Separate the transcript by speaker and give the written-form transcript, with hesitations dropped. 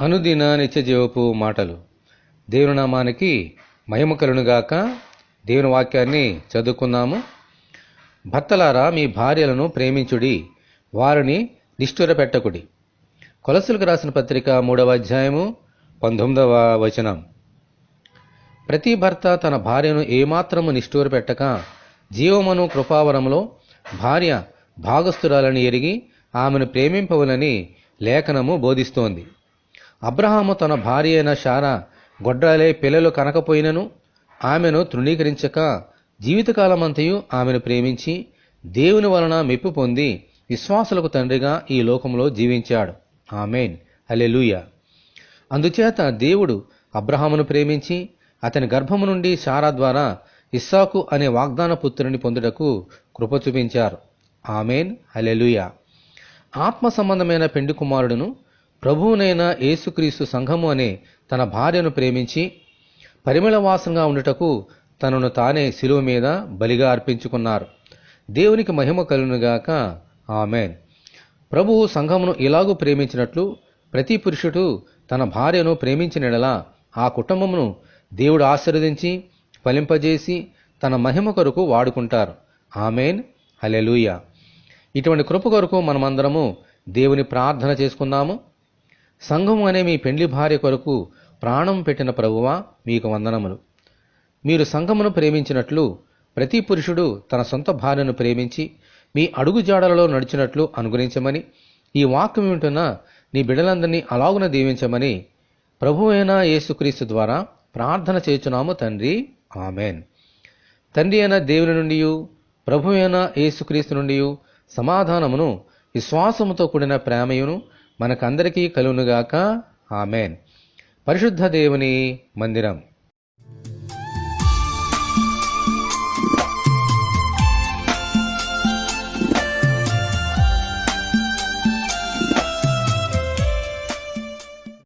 Speaker 1: అనుదిన నిత్యజీవపు మాటలు. దేవుని నామానికి మహిమ కలుగునుగాక. దేవుని వాక్యాన్ని చదువుకుందాము. భర్తలారా, మీ భార్యలను ప్రేమించుడి, వారిని నిష్ఠూరపెట్టకుడి. కొలస్సీలకు రాసిన పత్రిక 3వ అధ్యాయము 19వ వచనం. ప్రతి భర్త తన భార్యను ఏమాత్రము నిష్ఠూరపెట్టక జీవమును కృపావరములో భార్య భాగస్థురాలని ఎరిగి ఆమెను ప్రేమింపవలని లేఖనము బోధిస్తోంది. అబ్రహాము తన భార్య అయిన శారా గొడ్రాలే పిల్లలు కనకపోయినను ఆమెను తృణీకరించక జీవితకాలమంతయు ఆమెను ప్రేమించి దేవుని వలన మెప్పు పొంది విశ్వాసులకు తండ్రిగా ఈ లోకంలో జీవించాడు. ఆమేన్, హల్లెలూయా. అందుచేత దేవుడు అబ్రహామును ప్రేమించి అతని గర్భము నుండి శారా ద్వారా ఇస్సాకు అనే వాగ్దాన పుత్రుని పొందుటకు కృప చూపించారు. ఆమేన్, హల్లెలూయా. ఆత్మ సంబంధమైన పెండి కుమారుడును ప్రభువునైన యేసుక్రీస్తు సంఘము అనే తన భార్యను ప్రేమించి పరిమళ వాసనగా ఉండుటకు తనను తానే శిలువ మీద బలిగా అర్పించుకున్నారు. దేవునికి మహిమ కలుగునుగాక. ఆమేన్. ప్రభువు సంఘమును ఇలాగూ ప్రేమించినట్లు ప్రతి పురుషుడు తన భార్యను ప్రేమించిన యెడల ఆ కుటుంబమును దేవుడు ఆశీర్వదించి ఫలింపజేసి తన మహిమ కొరకు వాడుకుంటారు. ఆమేన్, హల్లెలూయా. ఇటువంటి కృప కొరకు మనమందరము దేవుని ప్రార్థన చేసుకుందాము. సంఘము అనే మీ పెండ్లి భార్య కొరకు ప్రాణం పెట్టిన ప్రభువా, మీకు వందనములు. మీరు సంఘమును ప్రేమించినట్లు ప్రతి పురుషుడు తన సొంత భార్యను ప్రేమించి మీ అడుగుజాడలలో నడిచినట్లు అనుగ్రహించమని, ఈ వాక్యం వింటున్న నీ బిడ్డలందరినీ అలాగున దీవించమని ప్రభువు అయిన యేసుక్రీస్తు ద్వారా ప్రార్థన చేయుచున్నాము తండ్రి. ఆమేన్. తండ్రి అయిన దేవుని నుండి ప్రభువు అయిన యేసుక్రీస్తు నుండి సమాధానమును విశ్వాసముతో కూడిన ప్రేమయును మనకందరికీ కలుగునుగాక. ఆమేన్. పరిశుద్ధ దేవుని మందిరం.